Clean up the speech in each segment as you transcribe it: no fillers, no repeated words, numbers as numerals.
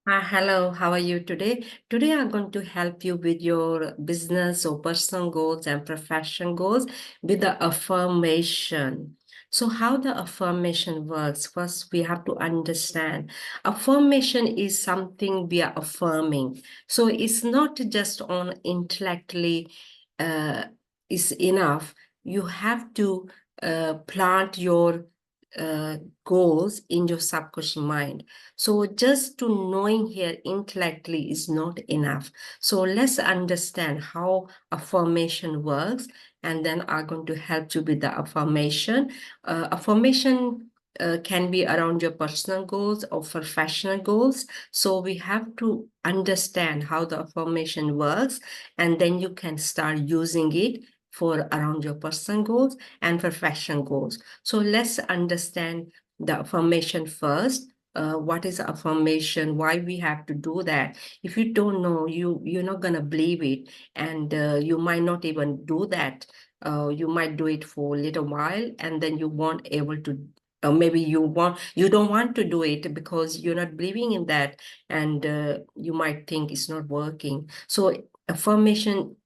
Hello, how are you today? Today, I'm going to help you with your business or personal goals and profession goals with the affirmation. So, how the affirmation works? First, we have to understand affirmation is something we are affirming. So, it's not just on intellectually uh, is enough. You have to plant your uh, goals in your subconscious mind. So just to knowing here intellectually is not enough. So let's understand how affirmation works, and then I'm going to help you with the affirmation. Affirmation can be around your personal goals or professional goals. So we have to understand how the affirmation works, and then you can start using it for around your personal goals and professional goals. So let's understand the affirmation first. What is affirmation, why we have to do that. If you don't know, you're not going to believe it, and you might not even do that. You might do it for a little while, and then you won't able to, maybe you don't want to do it because you're not believing in that, and you might think it's not working. So affirmation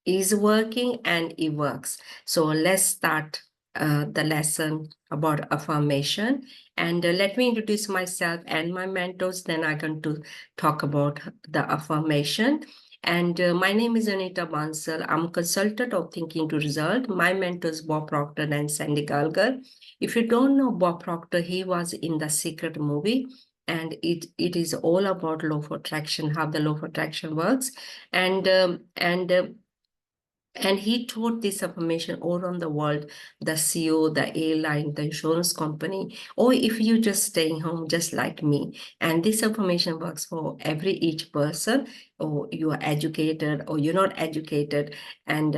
is working and it works. So let's start the lesson about affirmation. And let me introduce myself and my mentors. Then I'm going to talk about the affirmation. And my name is Anita Bansal. I'm a consultant of Thinking to Result. My mentors, Bob Proctor and Sandy Galgar. If you don't know Bob Proctor, he was in the Secret movie. And it is all about law of attraction, how the law of attraction works. And he taught this affirmation all around the world, the CEO, the airline, the insurance company, or if you just staying home, just like me. And this affirmation works for every each person, or you are educated or you're not educated, and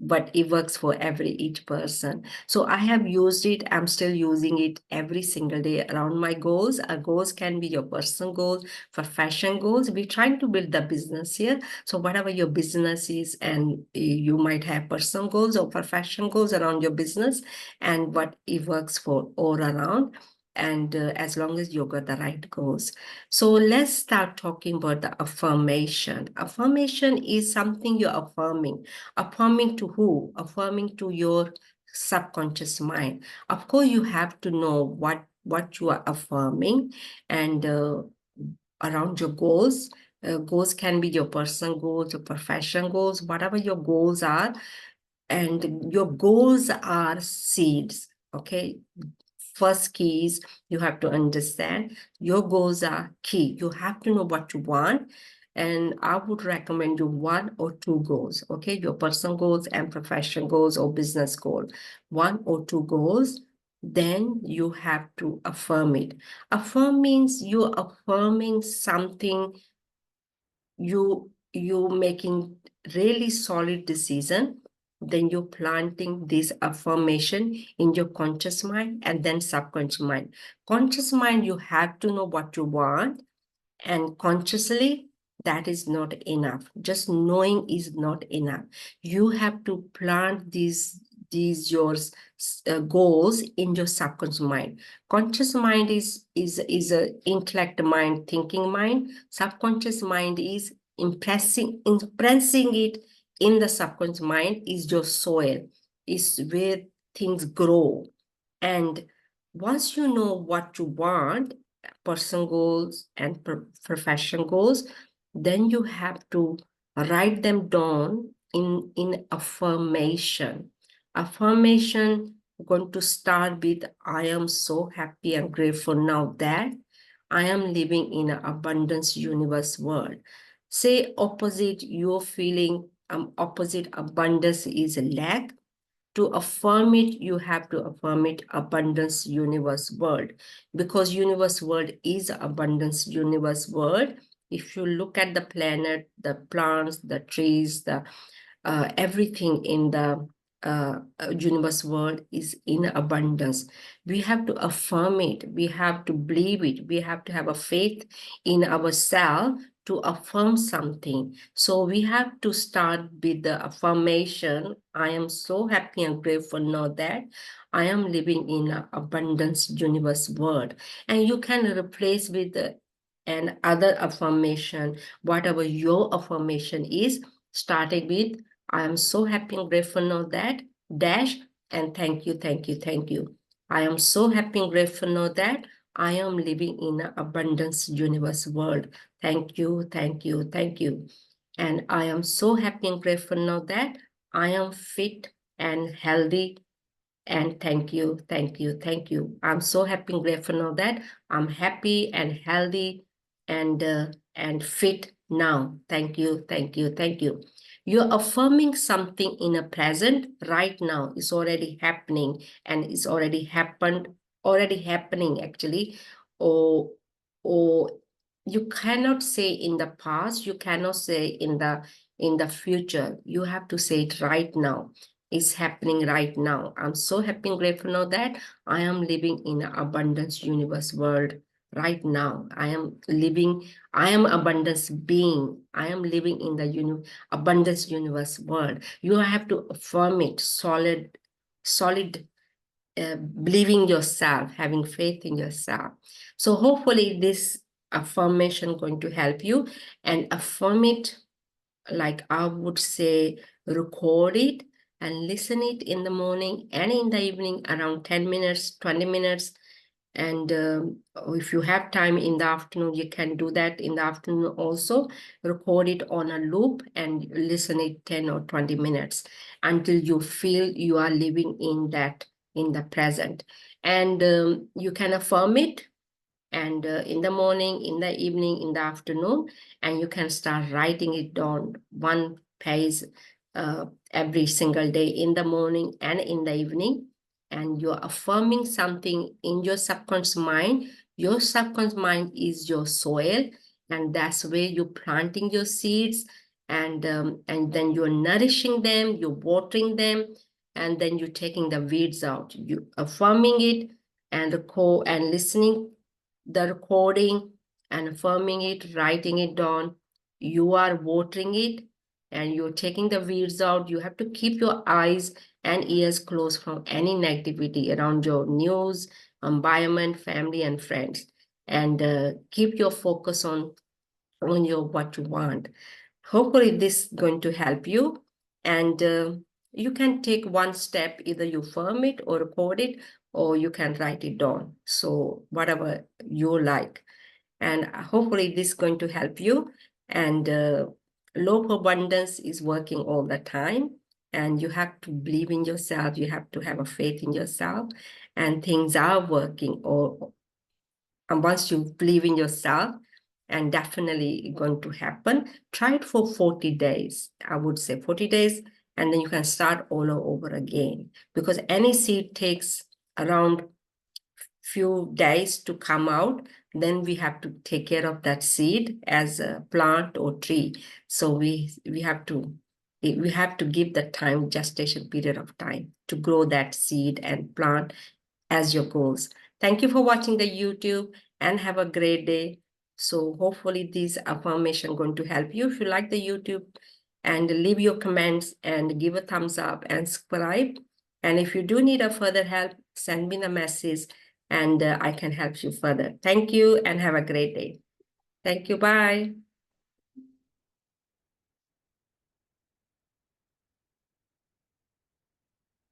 but it works for every each person. So I have used it. I'm still using it every single day around my goals. Our goals can be your personal goals, profession goals. We're trying to build the business here. So whatever your business is, and you might have personal goals or professional goals around your business, and what it works for all around. And as long as you got the right goals. So let's start talking about the affirmation. Affirmation is something you're affirming. Affirming to who? Affirming to your subconscious mind. Of course, you have to know what you are affirming, and around your goals. Goals can be your personal goals, your professional goals, whatever your goals are. And your goals are seeds. Okay. First key is you have to understand your goals are key. You have to know what you want. And I would recommend you one or two goals. Okay. Your personal goals and professional goals or business goal. One or two goals. Then you have to affirm it. Affirm means you're affirming something, you making really solid decision, then you're planting this affirmation in your conscious mind and then subconscious mind. Conscious mind, you have to know what you want, and consciously that is not enough. Just knowing is not enough. You have to plant these your goals in your subconscious mind. Conscious mind is a intellect mind, thinking mind. Subconscious mind is impressing it in the subconscious mind, is your soil, is where things grow. And once you know what you want, personal goals and profession goals, then you have to write them down in affirmation. Affirmation going to start with, I am so happy and grateful now that I am living in an abundance universe world. Say opposite, you're feeling opposite abundance is lack. To affirm it, you have to affirm it abundance universe world, because universe world is abundance universe world. If you look at the planet, the plants, the trees, the everything in the universe world is in abundance. We have to affirm it. We have to believe it. We have to have a faith in ourselves to affirm something. So we have to start with the affirmation. I am so happy and grateful now that I am living in an abundance universe world. And you can replace with and other affirmation, whatever your affirmation is, starting with I am so happy and grateful now that dash and thank you, thank you, thank you. I am so happy and grateful now that I am living in an abundance universe world. Thank you, thank you, thank you. And I am so happy and grateful now that I am fit and healthy. And thank you, thank you, thank you. I'm so happy and grateful now that I'm happy and healthy and fit now. Thank you, thank you, thank you. You're affirming something in a present right now. It's already happening and it's already happening actually. Or or you cannot say in the past, you cannot say in the future. You have to say it right now. Is happening right now. I'm so happy and grateful now that I am living in an abundance universe world right now. I am abundance being. I am living in the abundance universe world. You have to affirm it, solid, believing yourself, having faith in yourself. So hopefully this affirmation going to help you, and affirm it, like I would say, record it and listen it in the morning and in the evening around 10 minutes, 20 minutes. And if you have time in the afternoon, you can do that in the afternoon also. Record it on a loop and listen it 10 or 20 minutes until you feel you are living in the present. And you can affirm it, and in the morning, in the evening, in the afternoon, and you can start writing it down one page every single day, in the morning and in the evening. And you're affirming something in your subconscious mind. Your subconscious mind is your soil, and that's where you're planting your seeds, and then you're nourishing them, you're watering them, and then you're taking the weeds out. You affirming it and listening the recording and affirming it, writing it down. You are watering it and you're taking the weeds out. You have to keep your eyes and ears closed from any negativity around your news, environment, family, and friends. And keep your focus on your what you want. Hopefully, this is going to help you. And you can take one step, either you firm it or record it, or you can write it down. So, whatever you like. And hopefully, this is going to help you. And law of abundance is working all the time. And you have to believe in yourself. You have to have a faith in yourself. And things are working. And once you believe in yourself, and definitely going to happen, try it for 40 days. I would say 40 days, and then you can start all over again, because any seed takes around few days to come out. Then we have to take care of that seed as a plant or tree. So we have to give the time, gestation period of time, to grow that seed and plant as your goals. Thank you for watching the YouTube, and have a great day. So hopefully these affirmation going to help you. If you like the YouTube, and leave your comments and give a thumbs up and subscribe. And if you do need a further help, send me the message and I can help you further. Thank you and have a great day. Thank you. Bye.